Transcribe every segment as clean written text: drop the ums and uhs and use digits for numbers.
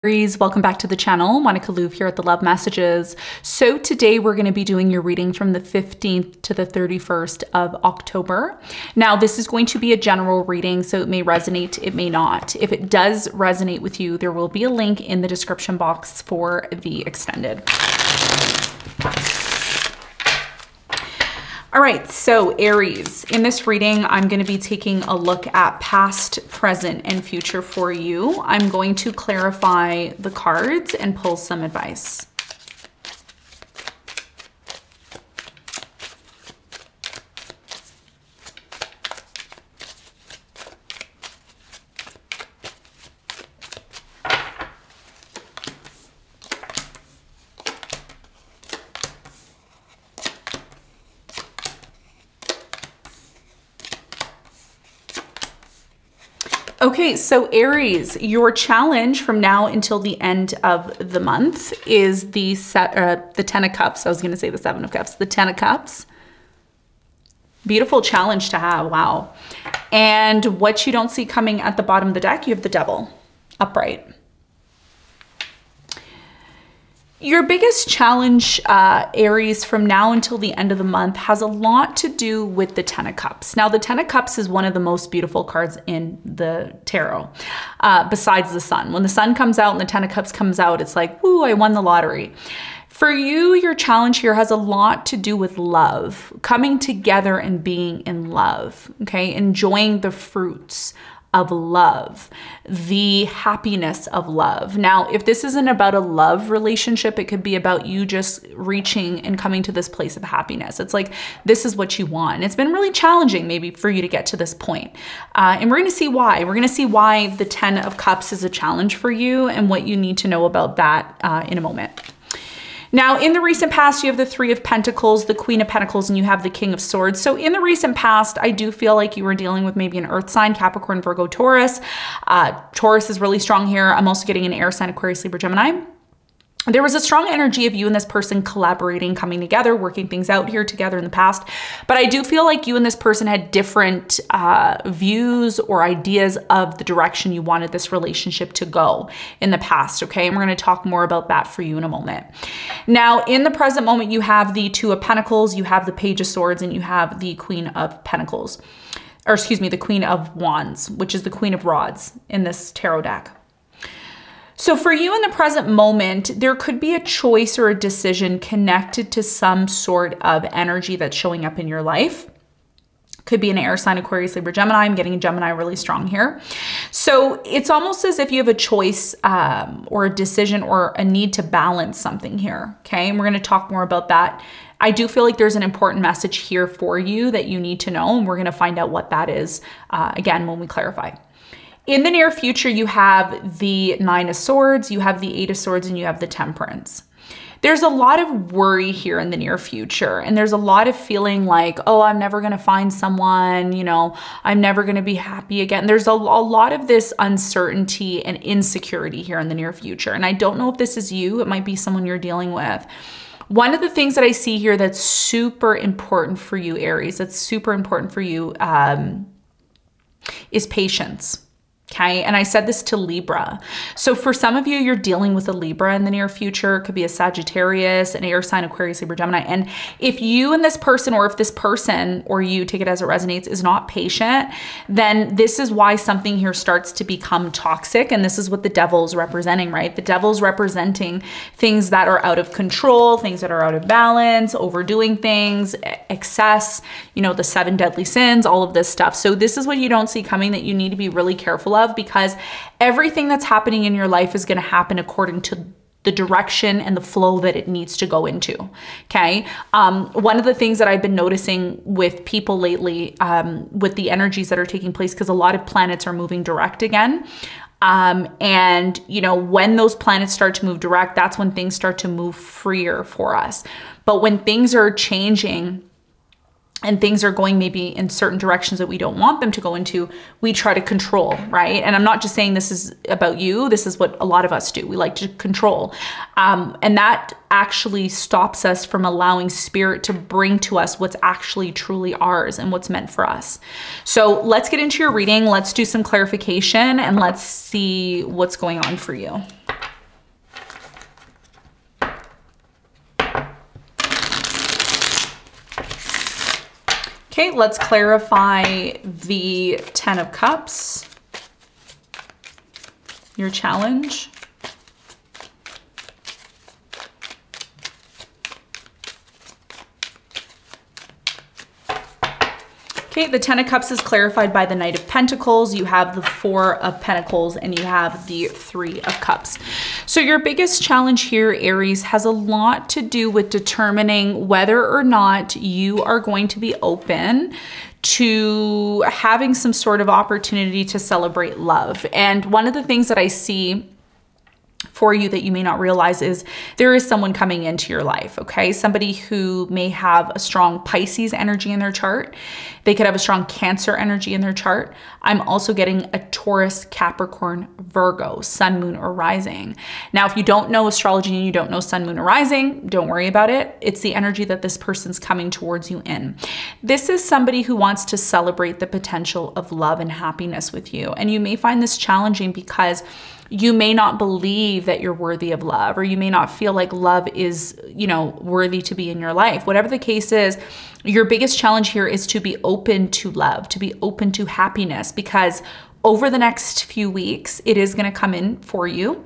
Aries, welcome back to the channel. Monica LUVE here at the Love Messages. So today we're going to be doing your reading from the 15th to the 31st of October. Now this is going to be a general reading, so it may resonate, it may not. If it does resonate with you, there will be a link in the description box for the extended. All right, so Aries, in this reading, I'm going to be taking a look at past, present, and future for you. I'm going to clarify the cards and pull some advice. Okay, so Aries, your challenge from now until the end of the month is the 10 of Cups. I was going to say the 7 of Cups, the 10 of Cups. Beautiful challenge to have, wow. And what you don't see coming at the bottom of the deck, you have the Devil, upright. Your biggest challenge, Aries, from now until the end of the month has a lot to do with the 10 of Cups. Now, the 10 of Cups is one of the most beautiful cards in the tarot, besides the Sun. When the Sun comes out and the 10 of Cups comes out, it's like, ooh, I won the lottery. For you, your challenge here has a lot to do with love, coming together and being in love, okay? Enjoying the fruits of love, the happiness of love. Now, if this isn't about a love relationship, it could be about you just reaching and coming to this place of happiness. It's like, this is what you want. It's been really challenging maybe for you to get to this point. And we're going to see why. We're going to see why the 10 of Cups is a challenge for you and what you need to know about that in a moment. Now, in the recent past, you have the 3 of Pentacles, the Queen of Pentacles, and you have the King of Swords. So in the recent past, I do feel like you were dealing with maybe an earth sign, Capricorn, Virgo, Taurus. Taurus is really strong here. I'm also getting an air sign, Aquarius, Libra, Gemini. There was a strong energy of you and this person collaborating, coming together, working things out here together in the past. But I do feel like you and this person had different views or ideas of the direction you wanted this relationship to go in the past, okay? And we're going to talk more about that for you in a moment. Now, in the present moment, you have the 2 of Pentacles, you have the Page of Swords, and you have the Queen of Pentacles. Or excuse me, the Queen of Wands, which is the Queen of Rods in this tarot deck. So for you in the present moment, there could be a choice or a decision connected to some sort of energy that's showing up in your life. Could be an air sign, Aquarius, Libra, Gemini. I'm getting a Gemini really strong here. So it's almost as if you have a choice or a decision or a need to balance something here, okay? And we're going to talk more about that. I do feel like there's an important message here for you that you need to know, and we're going to find out what that is, again, when we clarify. In the near future, you have the 9 of Swords, you have the 8 of Swords, and you have the Temperance. There's a lot of worry here in the near future, and there's a lot of feeling like, oh, I'm never going to find someone, you know, I'm never going to be happy again. There's a lot of this uncertainty and insecurity here in the near future, and I don't know if this is you. It might be someone you're dealing with. One of the things that I see here that's super important for you, Aries, that's super important for you is patience. Okay, and I said this to Libra. So for some of you, you're dealing with a Libra in the near future. It could be a Sagittarius, an air sign, Aquarius, Libra, Gemini. And if you and this person, or if this person, or you, take it as it resonates, is not patient, then this is why something here starts to become toxic. And this is what the Devil is representing, right? The Devil's representing things that are out of control, things that are out of balance, overdoing things, excess, you know, the 7 deadly sins, all of this stuff. So this is what you don't see coming that you need to be really careful of, because everything that's happening in your life is going to happen according to the direction and the flow that it needs to go into. Okay. One of the things that I've been noticing with people lately, with the energies that are taking place, because a lot of planets are moving direct again. And you know, when those planets start to move direct, that's when things start to move freer for us. But when things are changing and things are going maybe in certain directions that we don't want them to go into, we try to control, right? And I'm not just saying this is about you. This is what a lot of us do. We like to control. And that actually stops us from allowing spirit to bring to us what's actually truly ours and what's meant for us. So let's get into your reading. Let's do some clarification and let's see what's going on for you. Okay, let's clarify the 10 of Cups, your challenge. Okay, the 10 of Cups is clarified by the Knight of Pentacles. You have the 4 of Pentacles and you have the 3 of Cups. So your biggest challenge here, Aries, has a lot to do with determining whether or not you are going to be open to having some sort of opportunity to celebrate love. And one of the things that I see for you that you may not realize is there is someone coming into your life, okay? Somebody who may have a strong Pisces energy in their chart. They could have a strong Cancer energy in their chart. I'm also getting a Taurus, Capricorn, Virgo, Sun, Moon, or Rising. Now, if you don't know astrology and you don't know Sun, Moon, or Rising, don't worry about it. It's the energy that this person's coming towards you in. This is somebody who wants to celebrate the potential of love and happiness with you. And you may find this challenging because you may not believe that you're worthy of love, or you may not feel like love is, you know, worthy to be in your life. Whatever the case is, your biggest challenge here is to be open to love, to be open to happiness, because over the next few weeks, it is going to come in for you.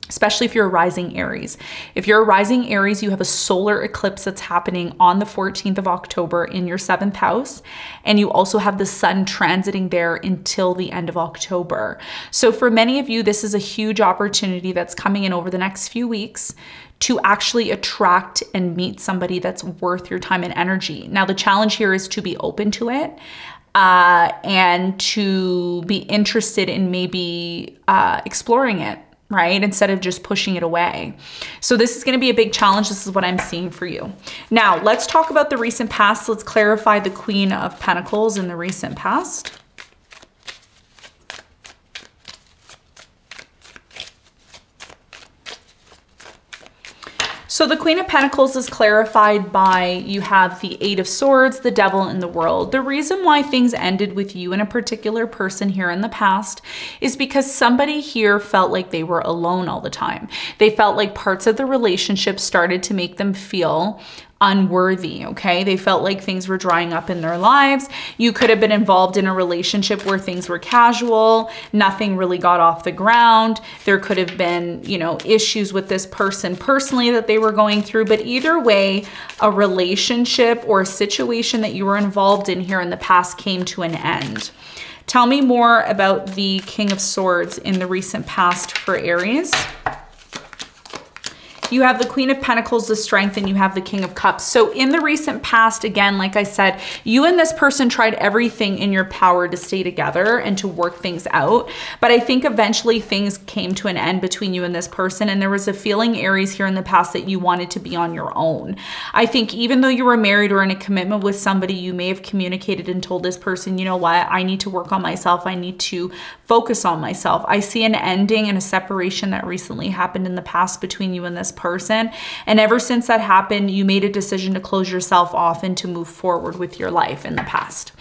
Especially if you're a rising Aries. If you're a rising Aries, you have a solar eclipse that's happening on the 14th of October in your 7th house. And you also have the sun transiting there until the end of October. So for many of you, this is a huge opportunity that's coming in over the next few weeks to actually attract and meet somebody that's worth your time and energy. Now, the challenge here is to be open to it. And to be interested in maybe exploring it, right? Instead of just pushing it away. So this is going to be a big challenge. This is what I'm seeing for you. Now, let's talk about the recent past. Let's clarify the Queen of Pentacles in the recent past. So the Queen of Pentacles is clarified by you have the 8 of Swords, the Devil, and the World. The reason why things ended with you and a particular person here in the past is because somebody here felt like they were alone all the time. They felt like parts of the relationship started to make them feel unworthy, okay? They felt like things were drying up in their lives. You could have been involved in a relationship where things were casual, nothing really got off the ground. There could have been, you know, issues with this person personally that they were going through, but either way, a relationship or a situation that you were involved in here in the past came to an end. Tell me more about the King of Swords in the recent past for Aries. You have the Queen of Pentacles, the Strength, and you have the King of Cups. So in the recent past, again, like I said, you and this person tried everything in your power to stay together and to work things out. But I think eventually things came to an end between you and this person. And there was a feeling, Aries, here in the past that you wanted to be on your own. I think even though you were married or in a commitment with somebody, you may have communicated and told this person, you know what, I need to work on myself. I need to focus on myself. I see an ending and a separation that recently happened in the past between you and this person. And ever since that happened, you made a decision to close yourself off and to move forward with your life in the past.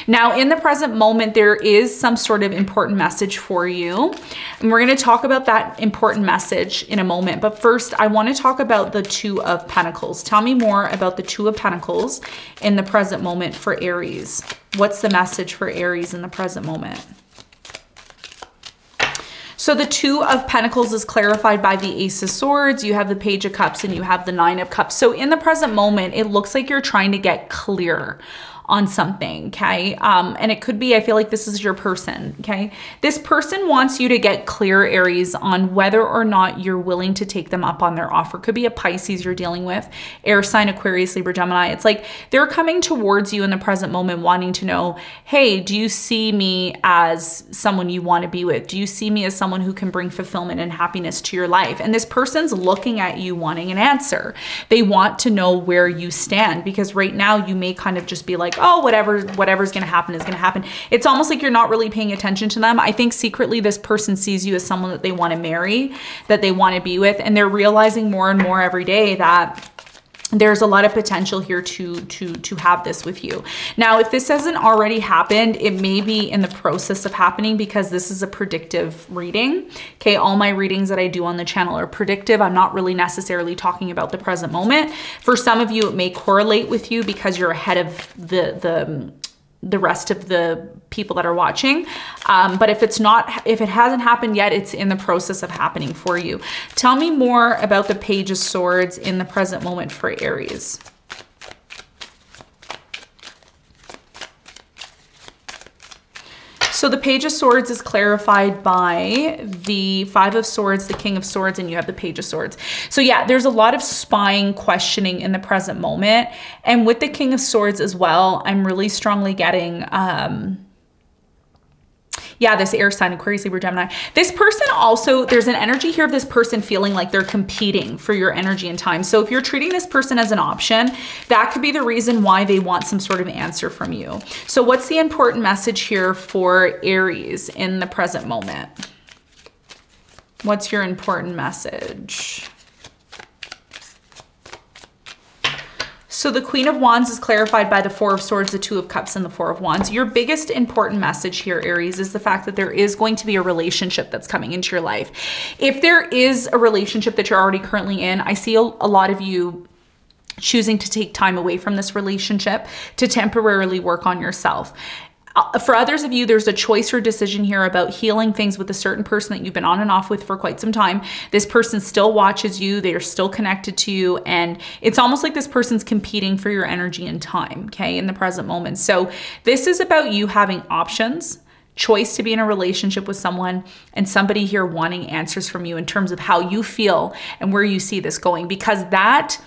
Now, in the present moment, there is some sort of important message for you. And we're going to talk about that important message in a moment. But first, I want to talk about the Two of Pentacles. Tell me more about the Two of Pentacles in the present moment for Aries. What's the message for Aries in the present moment? So the Two of Pentacles is clarified by the Ace of Swords. You have the Page of Cups and you have the Nine of Cups. So in the present moment, it looks like you're trying to get clear on something, okay? And it could be, I feel like this is your person, okay? This person wants you to get clear, Aries, on whether or not you're willing to take them up on their offer. Could be a Pisces you're dealing with, air sign, Aquarius, Libra, Gemini. It's like they're coming towards you in the present moment wanting to know, hey, do you see me as someone you want to be with? Do you see me as someone who can bring fulfillment and happiness to your life? And this person's looking at you wanting an answer. They want to know where you stand, because right now you may kind of just be like, oh, whatever's going to happen is going to happen. It's almost like you're not really paying attention to them. I think secretly this person sees you as someone that they want to marry, that they want to be with, and they're realizing more and more every day that there's a lot of potential here to have this with you. Now, if this hasn't already happened, it may be in the process of happening because this is a predictive reading. Okay, all my readings that I do on the channel are predictive. I'm not really necessarily talking about the present moment. For some of you, it may correlate with you because you're ahead of the rest of the people that are watching. But if it hasn't happened yet, it's in the process of happening for you. Tell me more about the Page of Swords in the present moment for Aries. So the Page of Swords is clarified by the Five of Swords, the King of Swords, and you have the Page of Swords. So yeah, there's a lot of spying, questioning in the present moment. And with the King of Swords as well, I'm really strongly getting, yeah, this air sign, Aquarius, Libra, Gemini. This person also, there's an energy here of this person feeling like they're competing for your energy and time. So if you're treating this person as an option, that could be the reason why they want some sort of answer from you. So what's the important message here for Aries in the present moment? What's your important message? So the Queen of Wands is clarified by the Four of Swords, the Two of Cups, and the Four of Wands. Your biggest important message here, Aries, is the fact that there is going to be a relationship that's coming into your life. If there is a relationship that you're already currently in, I see a lot of you choosing to take time away from this relationship to temporarily work on yourself. For others of you, there's a choice or decision here about healing things with a certain person that you've been on and off with for quite some time. This person still watches you. They are still connected to you. And it's almost like this person's competing for your energy and time, okay, in the present moment. So this is about you having options, choice to be in a relationship with someone, and somebody here wanting answers from you in terms of how you feel and where you see this going, because that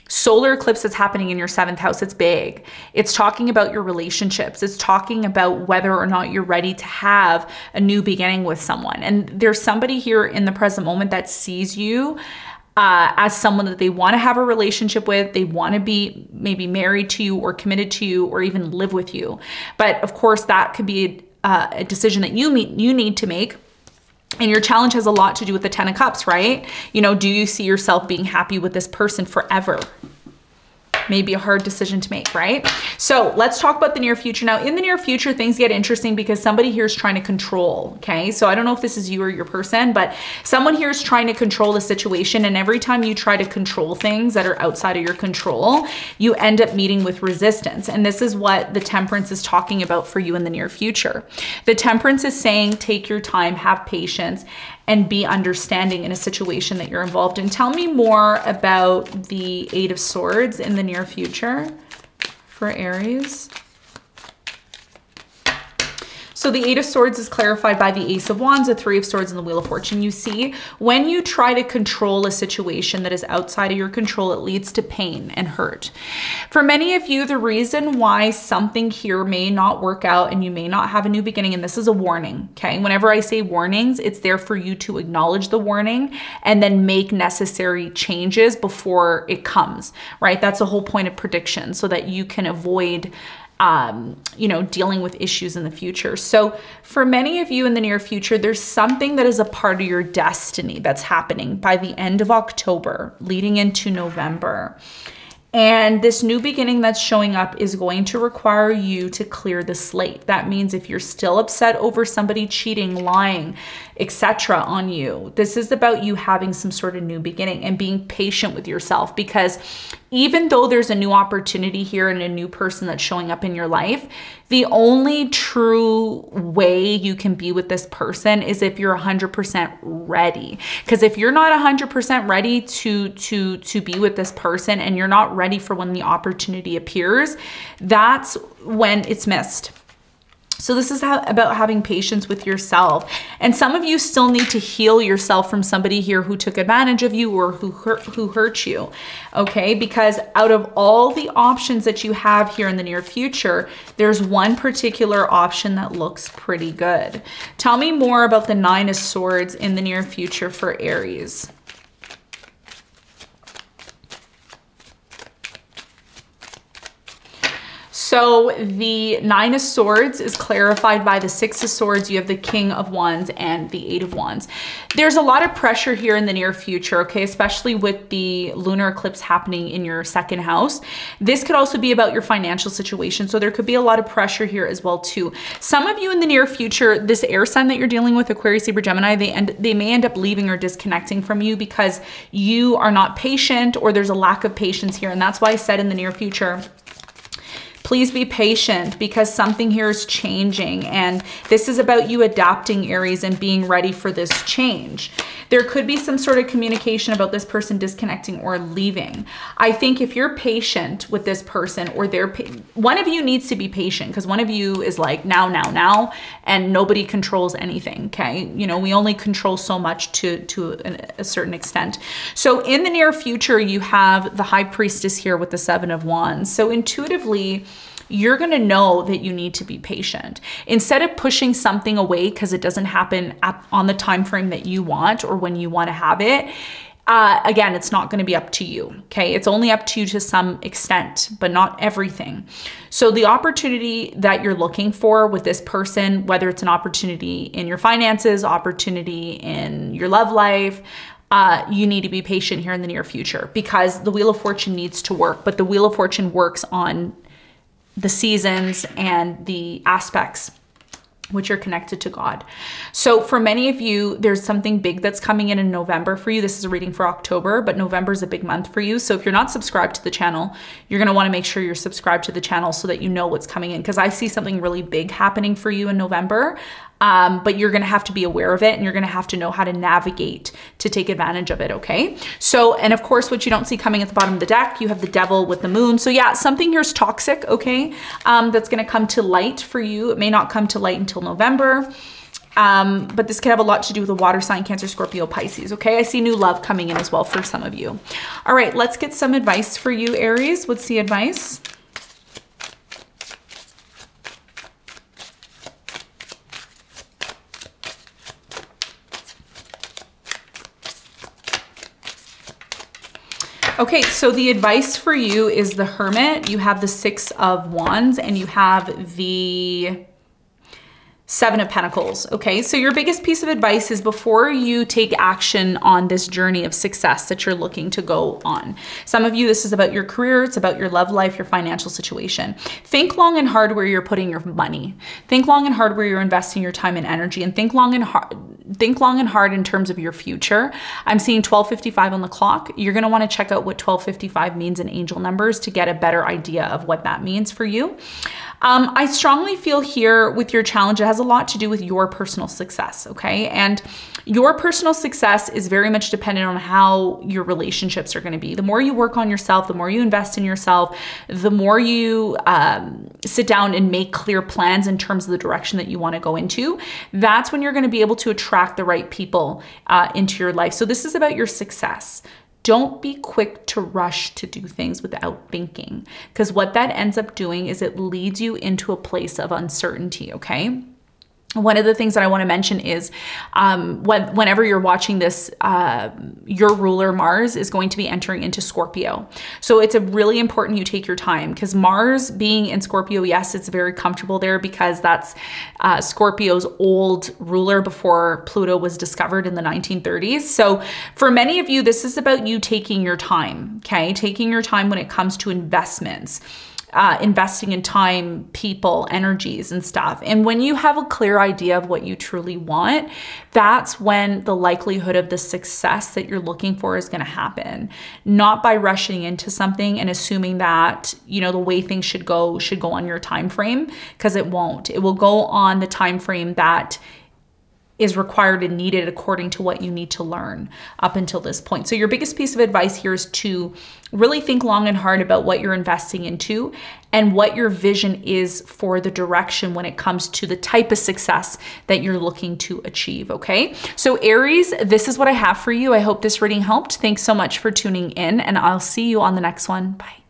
solar eclipse that's happening in your 7th house, it's big. It's talking about your relationships. It's talking about whether or not you're ready to have a new beginning with someone. And there's somebody here in the present moment that sees you as someone that they want to have a relationship with. They want to be maybe married to you or committed to you or even live with you. But of course, that could be a decision that you need to make. And your challenge has a lot to do with the 10 of Cups, right? You know, do you see yourself being happy with this person forever? Maybe a hard decision to make, right? So let's talk about the near future. Now, in the near future, things get interesting because somebody here is trying to control, okay? So I don't know if this is you or your person, but someone here is trying to control the situation. And every time you try to control things that are outside of your control, you end up meeting with resistance. And this is what the Temperance is talking about for you in the near future. The Temperance is saying, take your time, have patience, and be understanding in a situation that you're involved in. Tell me more about the Eight of Swords in the near future for Aries. So the Eight of Swords is clarified by the Ace of Wands, the Three of Swords, and the Wheel of Fortune. You see, when you try to control a situation that is outside of your control, it leads to pain and hurt. For many of you, the reason why something here may not work out and you may not have a new beginning, and this is a warning, okay? Whenever I say warnings, it's there for you to acknowledge the warning and then make necessary changes before it comes, right? That's the whole point of prediction, so that you can avoid you know, dealing with issues in the future. So for many of you in the near future, there's something that is a part of your destiny that's happening by the end of October, leading into November. And this new beginning that's showing up is going to require you to clear the slate. That means if you're still upset over somebody cheating, lying, etc. on you, this is about you having some sort of new beginning and being patient with yourself, because even though there's a new opportunity here and a new person that's showing up in your life, the only true way you can be with this person is if you're 100% ready. Because if you're not 100% ready to be with this person, and you're not ready for when the opportunity appears, that's when it's missed. So this is about having patience with yourself. And some of you still need to heal yourself from somebody here who took advantage of you or who hurt you, okay? Because out of all the options that you have here in the near future, there's one particular option that looks pretty good. Tell me more about the Nine of Swords in the near future for Aries. So the 9 of Swords is clarified by the 6 of Swords. You have the King of Wands and the 8 of Wands. There's a lot of pressure here in the near future, okay? Especially with the lunar eclipse happening in your 2nd house. This could also be about your financial situation. So there could be a lot of pressure here as well too. Some of you in the near future, this air sign that you're dealing with, Aquarius, Libra, Gemini, they may end up leaving or disconnecting from you because you are not patient, or there's a lack of patience here. And that's why I said in the near future, please be patient, because something here is changing. And this is about you adapting, Aries, and being ready for this change. There could be some sort of communication about this person disconnecting or leaving. I think if you're patient with this person, or one of you needs to be patient, because one of you is like now, and nobody controls anything, okay? You know, we only control so much to a certain extent. So in the near future, you have the High Priestess here with the 7 of Wands. So intuitively, you're going to know that you need to be patient. Instead of pushing something away because it doesn't happen on the time frame that you want or when you want to have it, again, it's not going to be up to you, okay? It's only up to you to some extent, but not everything. So the opportunity that you're looking for with this person, whether it's an opportunity in your finances, opportunity in your love life, you need to be patient here in the near future, because the Wheel of Fortune needs to work, but the Wheel of Fortune works on the seasons and the aspects which are connected to God. So for many of you, there's something big that's coming in November for you. This is a reading for October, but November is a big month for you. So if you're not subscribed to the channel, you're going to want to make sure you're subscribed to the channel so that you know what's coming in, because I see something really big happening for you in November. But you're going to have to be aware of it, and you're going to have to know how to navigate to take advantage of it. Okay. So, and of course, what you don't see coming at the bottom of the deck, you have the Devil with the Moon. So yeah, something here is toxic. Okay. That's going to come to light for you. It may not come to light until November. But this could have a lot to do with the water sign, Cancer, Scorpio, Pisces. Okay. I see new love coming in as well for some of you. All right. Let's get some advice for you, Aries. What's the advice? Okay, so the advice for you is the Hermit. You have the 6 of Wands, and you have the 7 of Pentacles. Okay, so your biggest piece of advice is before you take action on this journey of success that you're looking to go on. Some of you, this is about your career, it's about your love life, your financial situation. Think long and hard where you're putting your money. Think long and hard where you're investing your time and energy, and think long and hard in terms of your future. I'm seeing 12:55 on the clock. You're going to want to check out what 12:55 means in angel numbers to get a better idea of what that means for you. I strongly feel here with your challenge, it has a lot to do with your personal success, okay? And your personal success is very much dependent on how your relationships are going to be. The more you work on yourself, the more you invest in yourself, the more you sit down and make clear plans in terms of the direction that you want to go into, that's when you're going to be able to attract the right people into your life. So this is about your success. Don't be quick to rush to do things without thinking, because what that ends up doing is it leads you into a place of uncertainty, okay? One of the things that I want to mention is whenever you're watching this, your ruler Mars is going to be entering into Scorpio. So it's really important you take your time, because Mars being in Scorpio, yes, it's very comfortable there because that's Scorpio's old ruler before Pluto was discovered in the 1930s. So for many of you, this is about you taking your time, okay? Taking your time when it comes to investments. Investing in time, people, energies, and stuff. And when you have a clear idea of what you truly want, that's when the likelihood of the success that you're looking for is going to happen. Not by rushing into something and assuming that, you know, the way things should go on your time frame, because it won't. It will go on the time frame that is required and needed according to what you need to learn up until this point. So your biggest piece of advice here is to really think long and hard about what you're investing into and what your vision is for the direction when it comes to the type of success that you're looking to achieve, okay? So Aries, this is what I have for you. I hope this reading helped. Thanks so much for tuning in, and I'll see you on the next one. Bye.